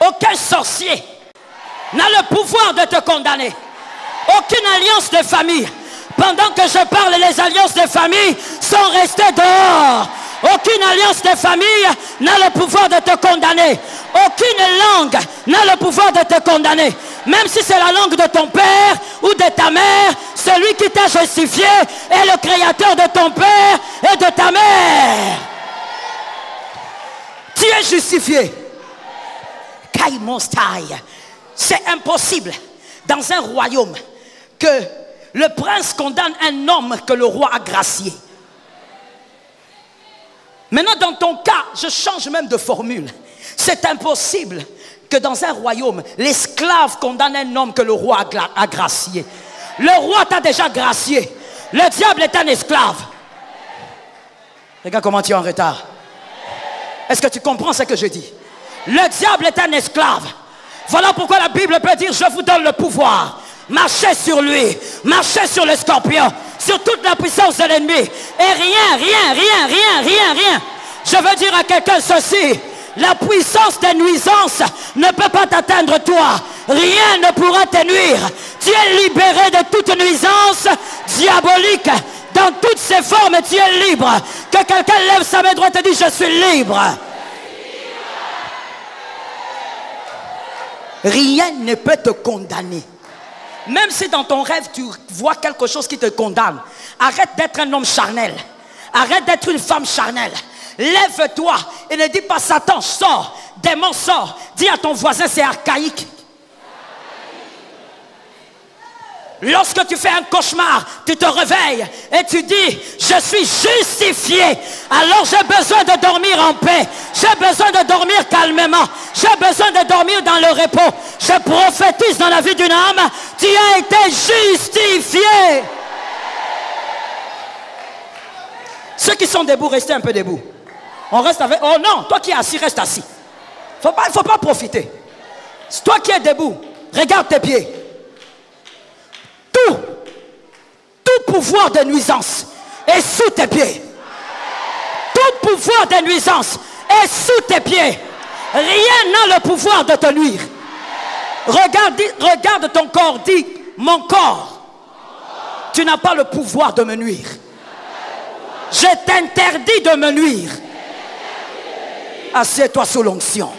Aucun sorcier n'a le pouvoir de te condamner. Aucune alliance de famille. Pendant que je parle, les alliances de famille sont restées dehors. Aucune alliance de famille n'a le pouvoir de te condamner. Aucune langue n'a le pouvoir de te condamner. Même si c'est la langue de ton père ou de ta mère, celui qui t'a justifié est le créateur de ton père et de ta mère. Tu es justifié. C'est impossible dans un royaume que le prince condamne un homme que le roi a gracié. Maintenant, dans ton cas, je change même de formule. C'est impossible que dans un royaume, l'esclave condamne un homme que le roi a gracié. Le roi t'a déjà gracié. Le diable est un esclave. Regarde comment tu es en retard. Est-ce que tu comprends ce que je dis? Le diable est un esclave. Voilà pourquoi la Bible peut dire: je vous donne le pouvoir. Marchez sur lui, marchez sur le scorpion, sur toute la puissance de l'ennemi. Et rien. Je veux dire à quelqu'un ceci: la puissance des nuisances ne peut pas t'atteindre toi. Rien ne pourra te nuire. Tu es libéré de toute nuisance diabolique. Dans toutes ses formes, tu es libre. Que quelqu'un lève sa main droite et dise: je suis libre. Rien ne peut te condamner. Même si dans ton rêve tu vois quelque chose qui te condamne, arrête d'être un homme charnel. Arrête d'être une femme charnelle. Lève-toi et ne dis pas: Satan, sors, démon, sors. Dis à ton voisin: c'est archaïque. Lorsque tu fais un cauchemar, tu te réveilles et tu dis: je suis justifié. Alors j'ai besoin de dormir en paix. J'ai besoin de dormir calmement. J'ai besoin de dormir dans le repos. Je prophétise dans la vie d'une âme: tu as été justifié. Ceux qui sont debout, restez un peu debout. On reste avec... Oh non, toi qui es assis, reste assis. Il ne faut pas profiter. Toi qui es debout, regarde tes pieds. Tout pouvoir de nuisance est sous tes pieds. Tout pouvoir de nuisance est sous tes pieds. Rien n'a le pouvoir de te nuire. Regarde ton corps, dis: mon corps, tu n'as pas le pouvoir de me nuire. Je t'interdis de me nuire. Assieds-toi sous l'onction.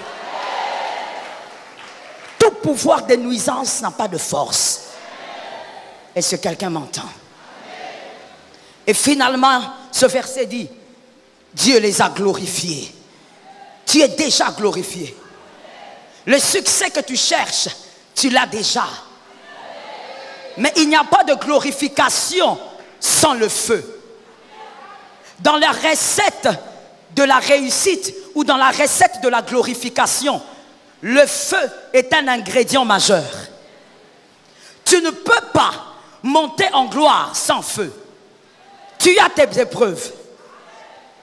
Tout pouvoir de nuisance n'a pas de force. Est-ce que quelqu'un m'entend? Et finalement, ce verset dit: Dieu les a glorifiés. Tu es déjà glorifié. Le succès que tu cherches, tu l'as déjà. Mais il n'y a pas de glorification sans le feu. Dans la recette de la réussite ou dans la recette de la glorification, le feu est un ingrédient majeur. Tu ne peux pas monter en gloire sans feu. Tu as tes épreuves.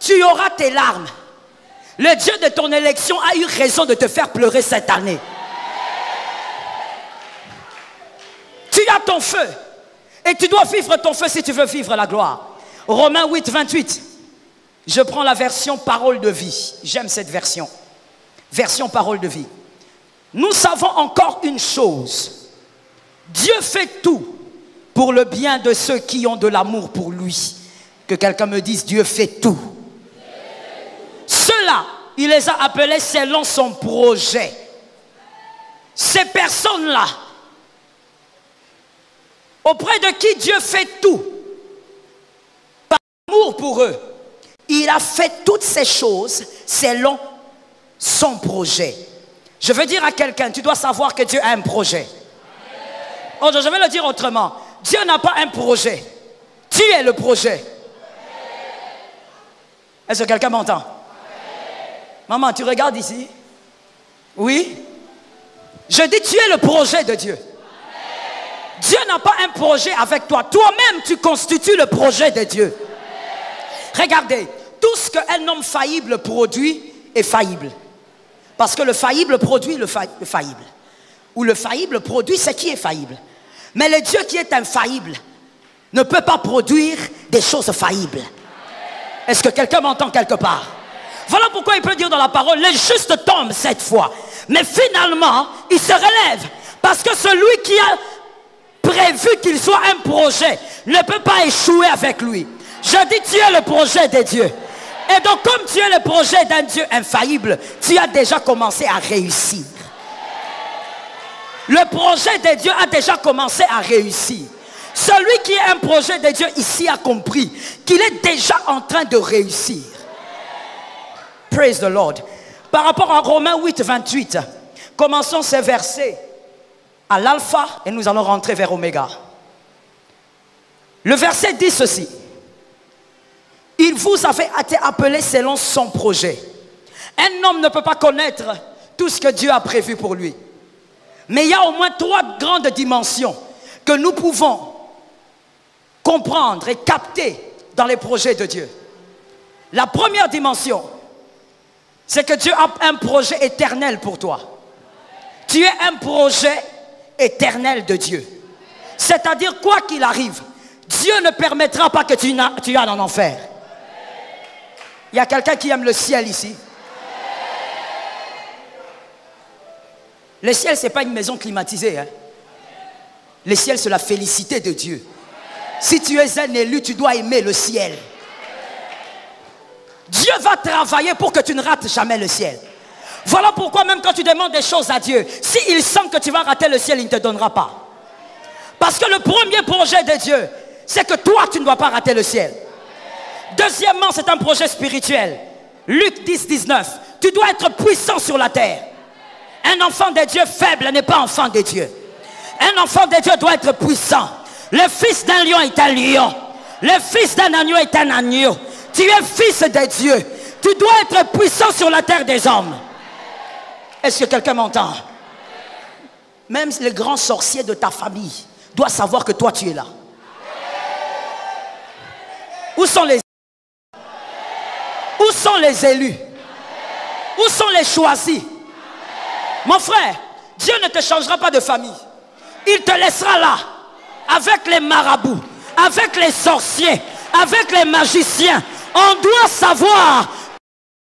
Tu auras tes larmes. Le Dieu de ton élection a eu raison de te faire pleurer cette année. Tu as ton feu. Et tu dois vivre ton feu si tu veux vivre la gloire. Romains 8, 28. Je prends la version parole de vie. J'aime cette version. Version parole de vie. Nous savons encore une chose. Dieu fait tout pour le bien de ceux qui ont de l'amour pour lui. Que quelqu'un me dise: Dieu fait tout. Ceux-là, il les a appelés selon son projet. Ces personnes-là, auprès de qui Dieu fait tout, par amour pour eux, il a fait toutes ces choses selon son projet. Je veux dire à quelqu'un: tu dois savoir que Dieu a un projet. Oh, je vais le dire autrement. Dieu n'a pas un projet. Tu es le projet. Est-ce que quelqu'un m'entend? Maman, tu regardes ici? Oui? Je dis: tu es le projet de Dieu. Dieu n'a pas un projet avec toi. Toi-même, tu constitues le projet de Dieu. Regardez, tout ce qu'un homme faillible produit est faillible. Parce que le faillible produit le faillible. Ou le faillible produit ce qui est faillible. Mais le Dieu qui est infaillible ne peut pas produire des choses faillibles. Est-ce que quelqu'un m'entend quelque part? Voilà pourquoi il peut dire dans la parole: les justes tombent 7 fois. Mais finalement, il se relève. Parce que celui qui a prévu qu'il soit un projet ne peut pas échouer avec lui. Je dis, tu es le projet de Dieu. Et donc, comme tu es le projet d'un Dieu infaillible, tu as déjà commencé à réussir. Le projet de Dieu a déjà commencé à réussir. Celui qui est un projet de Dieu ici a compris qu'il est déjà en train de réussir. Praise the Lord. Par rapport à Romains 8, 28, commençons ces versets à l'alpha et nous allons rentrer vers oméga. Le verset dit ceci. Il vous avait été appelé selon son projet. Un homme ne peut pas connaître tout ce que Dieu a prévu pour lui. Mais il y a au moins 3 grandes dimensions que nous pouvons comprendre et capter dans les projets de Dieu. La première dimension, c'est que Dieu a un projet éternel pour toi. Tu es un projet éternel de Dieu. C'est-à-dire, quoi qu'il arrive, Dieu ne permettra pas que tu ailles en enfer. Il y a quelqu'un qui aime le ciel ici. Le ciel, ce n'est pas une maison climatisée. Hein. Le ciel, c'est la félicité de Dieu. Si tu es un élu, tu dois aimer le ciel. Dieu va travailler pour que tu ne rates jamais le ciel. Voilà pourquoi même quand tu demandes des choses à Dieu, s'il sent que tu vas rater le ciel, il ne te donnera pas. Parce que le premier projet de Dieu, c'est que toi, tu ne dois pas rater le ciel. Deuxièmement, c'est un projet spirituel. Luc 10, 19. Tu dois être puissant sur la terre. Un enfant de Dieu faible n'est pas enfant de Dieu. Un enfant de Dieu doit être puissant. Le fils d'un lion est un lion. Le fils d'un agneau est un agneau. Tu es fils de Dieu. Tu dois être puissant sur la terre des hommes. Est-ce que quelqu'un m'entend? Même les grands sorciers de ta famille doivent savoir que toi tu es là. Où sont les élus? Où sont les choisis? Mon frère, Dieu ne te changera pas de famille. Il te laissera là, avec les marabouts, avec les sorciers, avec les magiciens. On doit savoir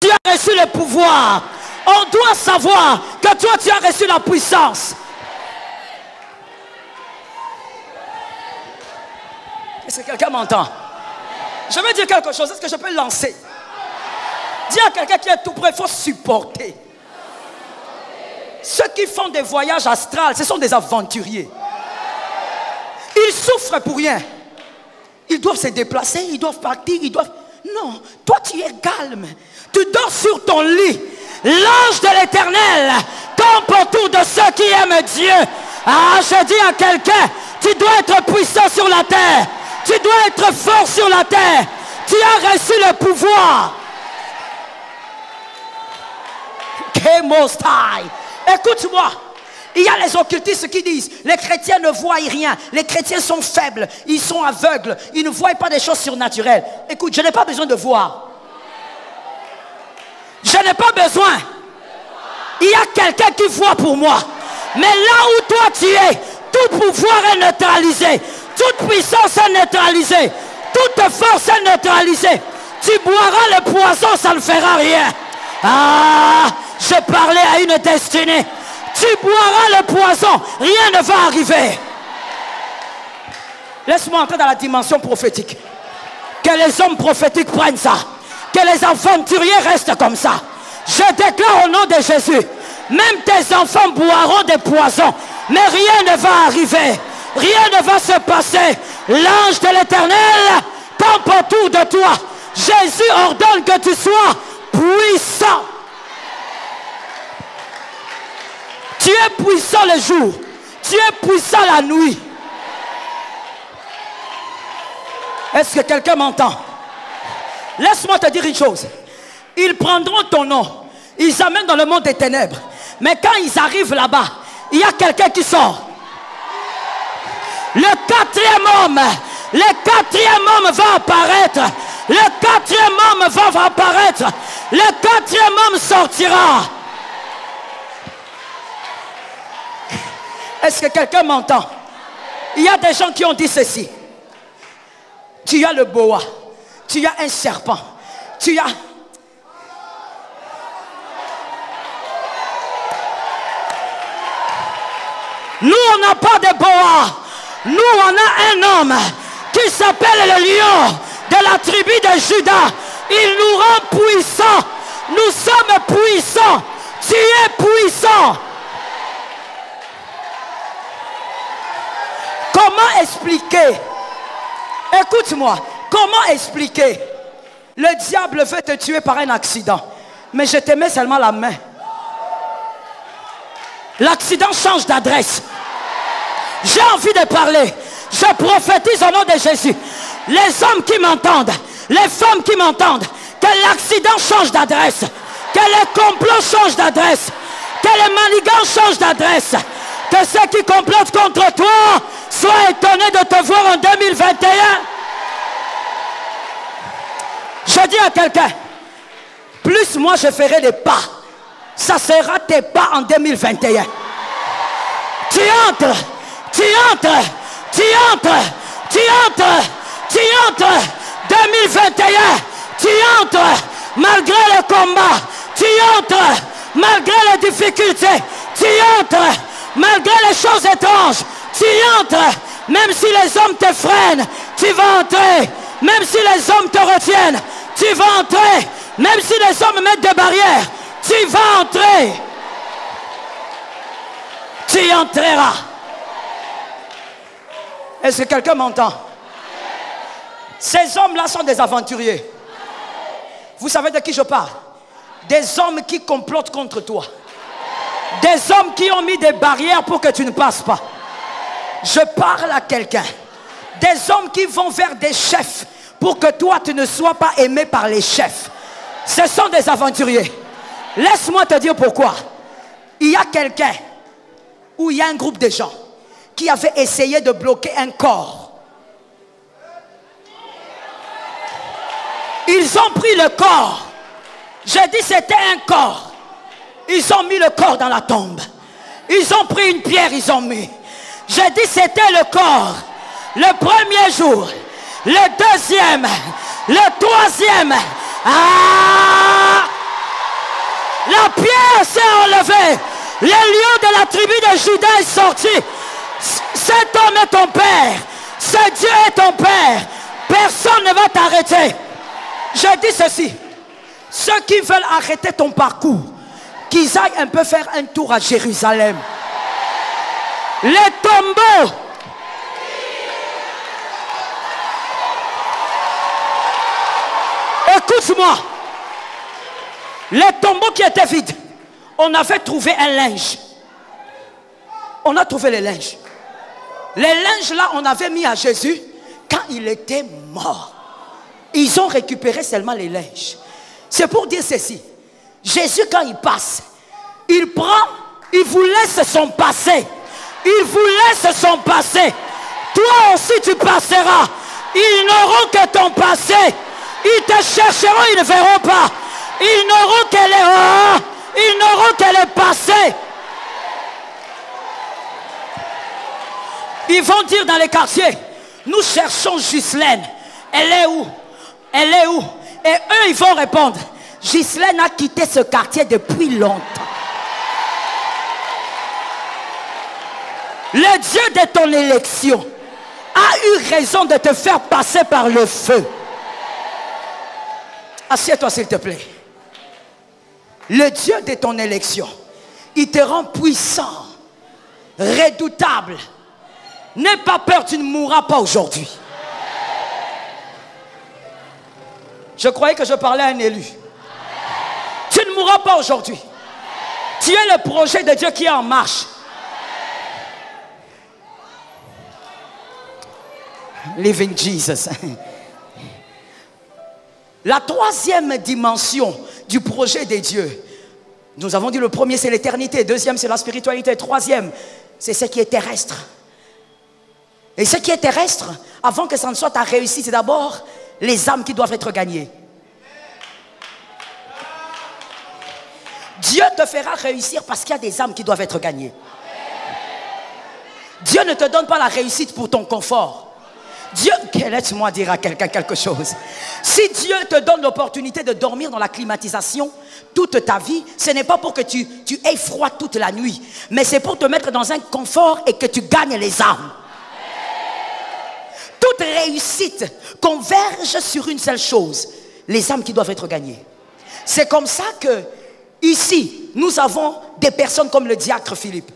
que tu as reçu le pouvoir. On doit savoir que toi, tu as reçu la puissance. Est-ce que quelqu'un m'entend? Je veux dire quelque chose. Est-ce que je peux le lancer? Dis à quelqu'un qui est tout près, il faut supporter. Ceux qui font des voyages astrales, ce sont des aventuriers. Ils souffrent pour rien. Ils doivent se déplacer, ils doivent partir, ils doivent... Non, toi tu es calme. Tu dors sur ton lit. L'ange de l'Éternel campe autour de ceux qui aiment Dieu. Ah, je dis à quelqu'un, tu dois être puissant sur la terre. Tu dois être fort sur la terre. Tu as reçu le pouvoir. Écoute-moi. Il y a les occultistes qui disent, les chrétiens ne voient rien, les chrétiens sont faibles, ils sont aveugles, ils ne voient pas des choses surnaturelles. Écoute, je n'ai pas besoin de voir. Je n'ai pas besoin. Il y a quelqu'un qui voit pour moi. Mais là où toi tu es, tout pouvoir est neutralisé, toute puissance est neutralisée, toute force est neutralisée. Tu boiras le poison, ça ne fera rien. Ah, je parlais à une destinée. Tu boiras le poison, rien ne va arriver. Laisse-moi entrer dans la dimension prophétique. Que les hommes prophétiques prennent ça. Que les aventuriers restent comme ça. Je déclare au nom de Jésus, même tes enfants boiront des poisons, mais rien ne va arriver. Rien ne va se passer. L'ange de l'Éternel campe autour de toi. Jésus ordonne que tu sois puissant. Tu es puissant le jour. Tu es puissant la nuit. Est-ce que quelqu'un m'entend? Laisse-moi te dire une chose. Ils prendront ton nom. Ils amènent dans le monde des ténèbres. Mais quand ils arrivent là-bas, il y a quelqu'un qui sort. Le quatrième homme va apparaître. Le quatrième homme va apparaître. Le quatrième homme sortira. Est-ce que quelqu'un m'entend? Il y a des gens qui ont dit ceci. Tu as le boa. Tu as un serpent. Tu as... Nous, on n'a pas de boa. Nous, on a un homme qui s'appelle le lion de la tribu de Juda. Il nous rend puissants. Nous sommes puissants. Tu es puissant. Comment expliquer? Écoute-moi. Comment expliquer? Le diable veut te tuer par un accident. Mais je te mets seulement la main. L'accident change d'adresse. J'ai envie de parler. Je prophétise au nom de Jésus. Les hommes qui m'entendent, les femmes qui m'entendent, que l'accident change d'adresse, que les complots changent d'adresse, que les manigances changent d'adresse, que ceux qui complotent contre toi soient étonnés de te voir en 2021. Je dis à quelqu'un, plus moi je ferai des pas, ça sera tes pas en 2021. Tu entres, tu entres, tu entres, tu entres, tu entres, 2021, tu entres, malgré le combat, tu entres, malgré les difficultés, tu entres, malgré les choses étranges, tu entres, même si les hommes te freinent, tu vas entrer, même si les hommes te retiennent, tu vas entrer, même si les hommes mettent des barrières, tu vas entrer. Tu y entreras. Est-ce que quelqu'un m'entend? Ces hommes-là sont des aventuriers. Vous savez de qui je parle? Des hommes qui complotent contre toi. Des hommes qui ont mis des barrières pour que tu ne passes pas. Je parle à quelqu'un. Des hommes qui vont vers des chefs pour que toi tu ne sois pas aimé par les chefs. Ce sont des aventuriers. Laisse-moi te dire pourquoi. Il y a quelqu'un, ou il y a un groupe de gens qui avaient essayé de bloquer un corps. Ils ont pris le corps. J'ai dit c'était un corps. Ils ont mis le corps dans la tombe. Ils ont pris une pierre, ils ont mis. J'ai dit c'était le corps. Le premier jour, le deuxième, le troisième. Ah! La pierre s'est enlevée. Le lion de la tribu de Juda est sorti. Cet homme est ton père. Ce Dieu est ton père. Personne ne va t'arrêter. Je dis ceci. Ceux qui veulent arrêter ton parcours, qu'ils aillent un peu faire un tour à Jérusalem. Les tombeaux. Écoute-moi. Les tombeaux qui étaient vides, on avait trouvé un linge. On a trouvé les linges. Les linges là, on avait mis à Jésus quand il était mort. Ils ont récupéré seulement les linges. C'est pour dire ceci. Jésus, quand il passe, il prend, il vous laisse son passé. Il vous laisse son passé. Toi aussi tu passeras. Ils n'auront que ton passé. Ils te chercheront, ils ne verront pas. Ils n'auront que les ils n'auront que les passés. Ils vont dire dans les quartiers, nous cherchons Ghislaine. Elle est où? Elle est où? Et eux, ils vont répondre, Ghislaine a quitté ce quartier depuis longtemps. Le Dieu de ton élection a eu raison de te faire passer par le feu. Assieds-toi s'il te plaît. Le Dieu de ton élection, il te rend puissant, redoutable. N'aie pas peur, tu ne mourras pas aujourd'hui. Je croyais que je parlais à un élu. Tu ne mourras pas aujourd'hui. Tu es le projet de Dieu qui est en marche. Living Jesus. La troisième dimension du projet de Dieu, nous avons dit le premier c'est l'éternité, deuxième c'est la spiritualité, troisième c'est ce qui est terrestre. Et ce qui est terrestre, avant que ça ne soit ta réussite, c'est d'abord les âmes qui doivent être gagnées. Dieu te fera réussir parce qu'il y a des âmes qui doivent être gagnées. Dieu ne te donne pas la réussite pour ton confort. Dieu, laisse-moi dire à quelqu'un quelque chose. Si Dieu te donne l'opportunité de dormir dans la climatisation toute ta vie, ce n'est pas pour que tu aies froid toute la nuit, mais c'est pour te mettre dans un confort et que tu gagnes les âmes. Toute réussite converge sur une seule chose, les âmes qui doivent être gagnées. C'est comme ça que, ici, nous avons des personnes comme le diacre Philippe,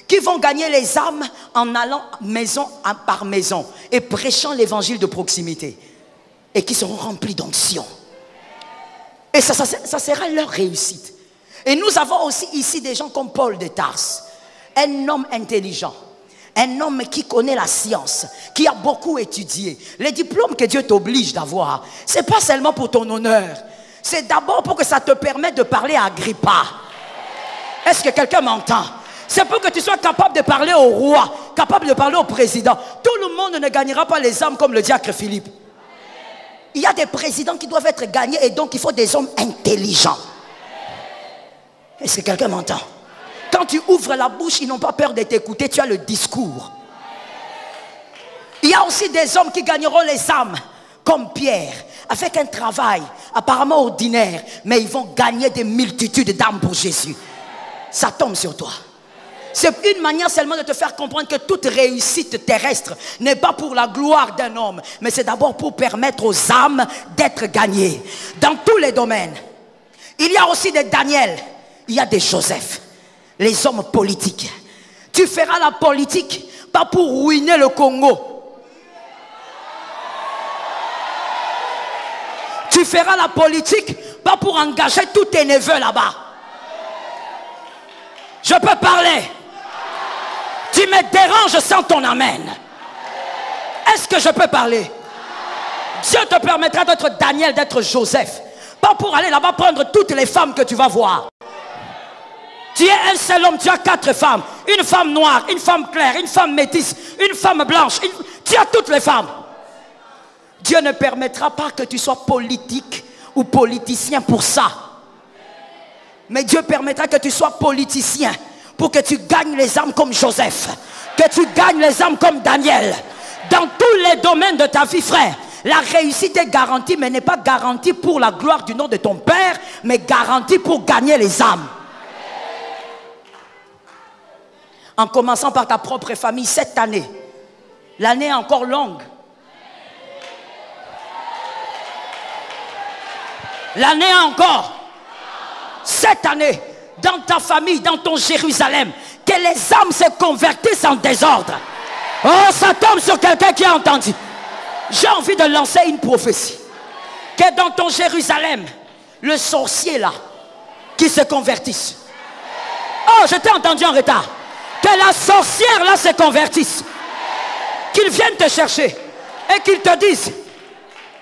qui vont gagner les âmes en allant maison par maison et prêchant l'évangile de proximité. Et qui seront remplis d'onction. Et ça sera leur réussite. Et nous avons aussi ici des gens comme Paul de Tarse, un homme intelligent, un homme qui connaît la science, qui a beaucoup étudié. Les diplômes que Dieu t'oblige d'avoir, ce n'est pas seulement pour ton honneur, c'est d'abord pour que ça te permette de parler à Agrippa. Est-ce que quelqu'un m'entend? C'est pour que tu sois capable de parler au roi, capable de parler au président. Tout le monde ne gagnera pas les âmes comme le diacre Philippe. Il y a des présidents qui doivent être gagnés et donc il faut des hommes intelligents. Est-ce que quelqu'un m'entend? Quand tu ouvres la bouche, ils n'ont pas peur de t'écouter, tu as le discours. Il y a aussi des hommes qui gagneront les âmes, comme Pierre, avec un travail apparemment ordinaire, mais ils vont gagner des multitudes d'âmes pour Jésus. Ça tombe sur toi. C'est une manière seulement de te faire comprendre que toute réussite terrestre n'est pas pour la gloire d'un homme, mais c'est d'abord pour permettre aux âmes d'être gagnées. Dans tous les domaines. Il y a aussi des Daniel, il y a des Joseph, les hommes politiques. Tu feras la politique, pas pour ruiner le Congo. Tu feras la politique, pas pour engager tous tes neveux là-bas. Je peux parler. Tu me déranges sans ton amen. Est-ce que je peux parler? Dieu te permettra d'être Daniel, d'être Joseph. Pas pour aller là-bas prendre toutes les femmes que tu vas voir. Tu es un seul homme, tu as 4 femmes. Une femme noire, une femme claire, une femme métisse, une femme blanche. Tu as toutes les femmes. Dieu ne permettra pas que tu sois politique ou politicien pour ça. Mais Dieu permettra que tu sois politicien pour que tu gagnes les âmes comme Joseph, que tu gagnes les âmes comme Daniel. Dans tous les domaines de ta vie, frère, la réussite est garantie, mais n'est pas garantie pour la gloire du nom de ton Père, mais garantie pour gagner les âmes. En commençant par ta propre famille cette année, l'année est encore longue. L'année est encore. Cette année, dans ta famille, dans ton Jérusalem, que les âmes se convertissent en désordre. Oh, ça tombe sur quelqu'un qui a entendu. J'ai envie de lancer une prophétie. Que dans ton Jérusalem, le sorcier là, qui se convertisse. Oh, je t'ai entendu en retard. Que la sorcière là se convertisse. Qu'ils viennent te chercher et qu'ils te disent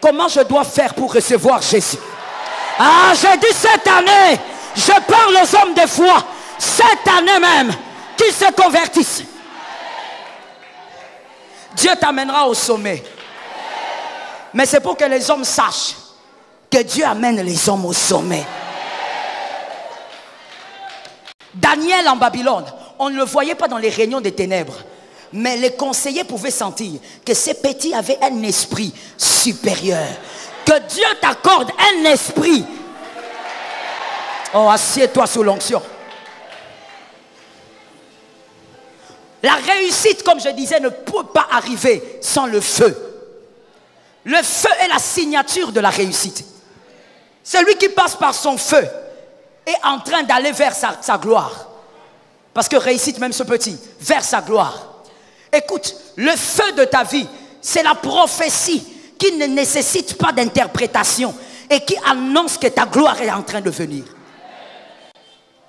comment je dois faire pour recevoir Jésus. Ah, j'ai dit cette année, je parle aux hommes de foi, cette année même, qu'ils se convertissent. Dieu t'amènera au sommet. Mais c'est pour que les hommes sachent que Dieu amène les hommes au sommet. Daniel en Babylone, on ne le voyait pas dans les réunions des ténèbres. Mais les conseillers pouvaient sentir que ces petits avaient un esprit supérieur. Que Dieu t'accorde un esprit. Oh, assieds-toi sous l'onction. La réussite, comme je disais, ne peut pas arriver sans le feu. Le feu est la signature de la réussite. Celui qui passe par son feu est en train d'aller vers sa gloire. Parce que réussite, même ce petit, vers sa gloire. Écoute, le feu de ta vie, c'est la prophétie qui ne nécessite pas d'interprétation et qui annonce que ta gloire est en train de venir.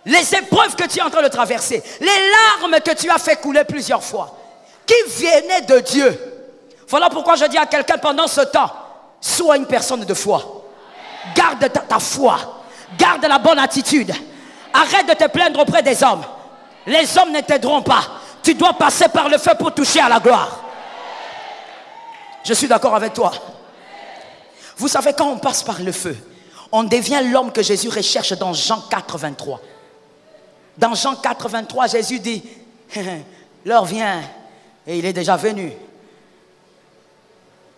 Les épreuves que tu es en train de traverser, les larmes que tu as fait couler plusieurs fois, qui venaient de Dieu. Voilà pourquoi je dis à quelqu'un pendant ce temps, sois une personne de foi. Garde ta foi, garde la bonne attitude. Arrête de te plaindre auprès des hommes. Les hommes ne t'aideront pas. Tu dois passer par le feu pour toucher à la gloire. Je suis d'accord avec toi. Vous savez, quand on passe par le feu, on devient l'homme que Jésus recherche dans Jean 4, 23. Dans Jean 4, 23, Jésus dit, l'heure vient et il est déjà venu.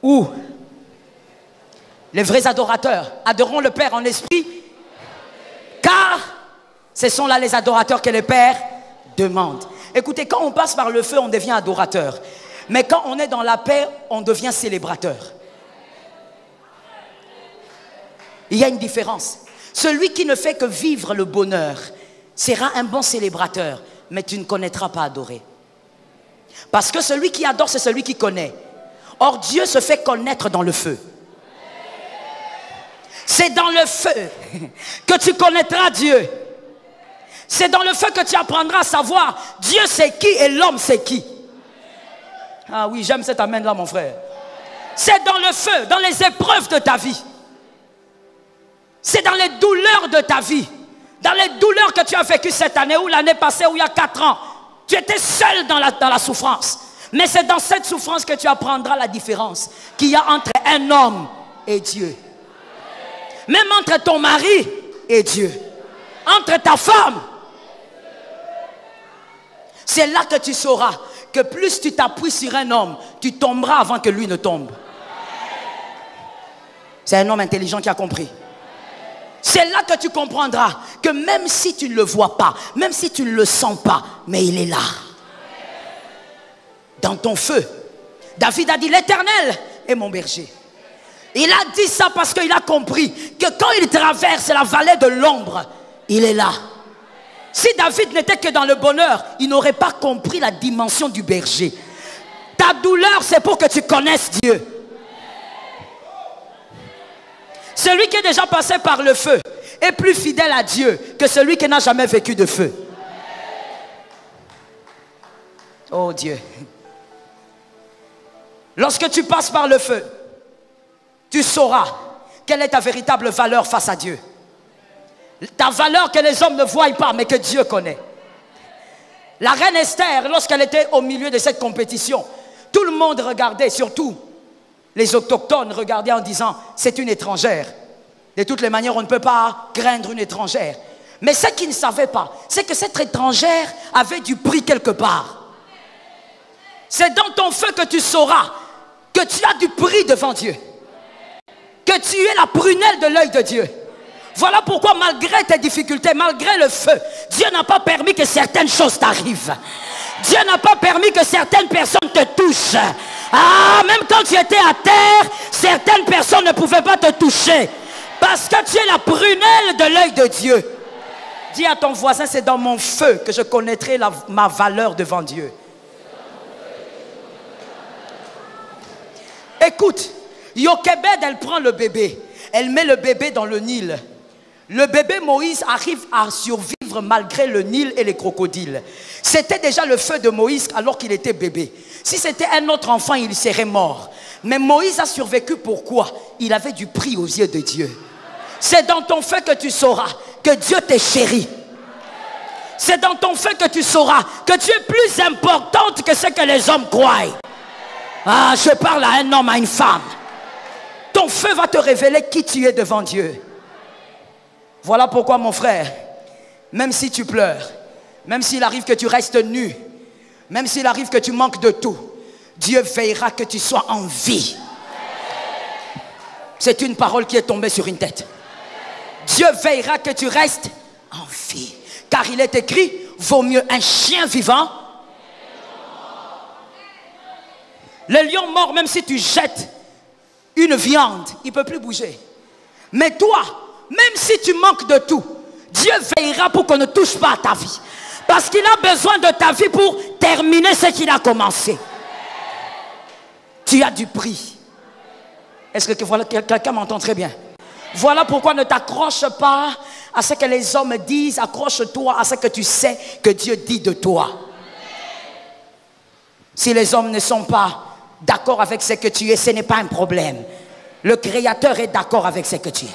Où les vrais adorateurs adoreront le Père en esprit, car ce sont là les adorateurs que le Père demande. Écoutez, quand on passe par le feu, on devient adorateur. Mais quand on est dans la paix, on devient célébrateur. Il y a une différence. Celui qui ne fait que vivre le bonheur sera un bon célébrateur, mais tu ne connaîtras pas adorer. Parce que celui qui adore, c'est celui qui connaît. Or, Dieu se fait connaître dans le feu. C'est dans le feu que tu connaîtras Dieu. C'est dans le feu que tu apprendras à savoir Dieu c'est qui et l'homme c'est qui. Ah oui, j'aime cet amen là mon frère. C'est dans le feu, dans les épreuves de ta vie. C'est dans les douleurs de ta vie. Dans les douleurs que tu as vécues cette année ou l'année passée ou il y a 4 ans. Tu étais seul dans la souffrance. Mais c'est dans cette souffrance que tu apprendras la différence qu'il y a entre un homme et Dieu. Même entre ton mari et Dieu. Entre ta femme. C'est là que tu sauras que plus tu t'appuies sur un homme, tu tomberas avant que lui ne tombe. C'est un homme intelligent qui a compris. C'est là que tu comprendras que même si tu ne le vois pas, même si tu ne le sens pas, mais il est là. Dans ton feu. David a dit l'Éternel est mon berger. Il a dit ça parce qu'il a compris que quand il traverse la vallée de l'ombre, il est là. Si David n'était que dans le bonheur, il n'aurait pas compris la dimension du berger. Ta douleur, c'est pour que tu connaisses Dieu. Celui qui est déjà passé par le feu est plus fidèle à Dieu que celui qui n'a jamais vécu de feu. Oh Dieu. Lorsque tu passes par le feu, tu sauras quelle est ta véritable valeur face à Dieu. Ta valeur que les hommes ne voient pas, mais que Dieu connaît. La reine Esther, lorsqu'elle était au milieu de cette compétition, tout le monde regardait, surtout les autochtones regardaient en disant, c'est une étrangère. De toutes les manières, on ne peut pas craindre une étrangère. Mais ce qu'ils ne savaient pas, c'est que cette étrangère avait du prix quelque part. C'est dans ton feu que tu sauras que tu as du prix devant Dieu. Que tu es la prunelle de l'œil de Dieu. Voilà pourquoi malgré tes difficultés, malgré le feu, Dieu n'a pas permis que certaines choses t'arrivent. Dieu n'a pas permis que certaines personnes te touchent. Ah, même quand tu étais à terre, certaines personnes ne pouvaient pas te toucher. Parce que tu es la prunelle de l'œil de Dieu. Dis à ton voisin, c'est dans mon feu que je connaîtrai ma valeur devant Dieu. Écoute, Jochebed, elle prend le bébé. Elle met le bébé dans le Nil. Le bébé Moïse arrive à survivre malgré le Nil et les crocodiles. C'était déjà le feu de Moïse alors qu'il était bébé. Si c'était un autre enfant, il serait mort. Mais Moïse a survécu, pourquoi? Il avait du prix aux yeux de Dieu. C'est dans ton feu que tu sauras que Dieu te chérit. C'est dans ton feu que tu sauras que tu es plus importante que ce que les hommes croient. Ah, je parle à un homme, à une femme. Ton feu va te révéler qui tu es devant Dieu. Voilà pourquoi mon frère, même si tu pleures, même s'il arrive que tu restes nu, même s'il arrive que tu manques de tout, Dieu veillera que tu sois en vie. C'est une parole qui est tombée sur une tête. Dieu veillera que tu restes en vie. Car il est écrit, vaut mieux un chien vivant. Le lion mort, même si tu jettes une viande, il ne peut plus bouger. Mais toi, même si tu manques de tout, Dieu veillera pour qu'on ne touche pas à ta vie. Parce qu'il a besoin de ta vie pour terminer ce qu'il a commencé. Tu as du prix. Est-ce que voilà, quelqu'un m'entend très bien? Voilà pourquoi ne t'accroche pas à ce que les hommes disent. Accroche-toi à ce que tu sais que Dieu dit de toi. Si les hommes ne sont pas d'accord avec ce que tu es, ce n'est pas un problème. Le Créateur est d'accord avec ce que tu es.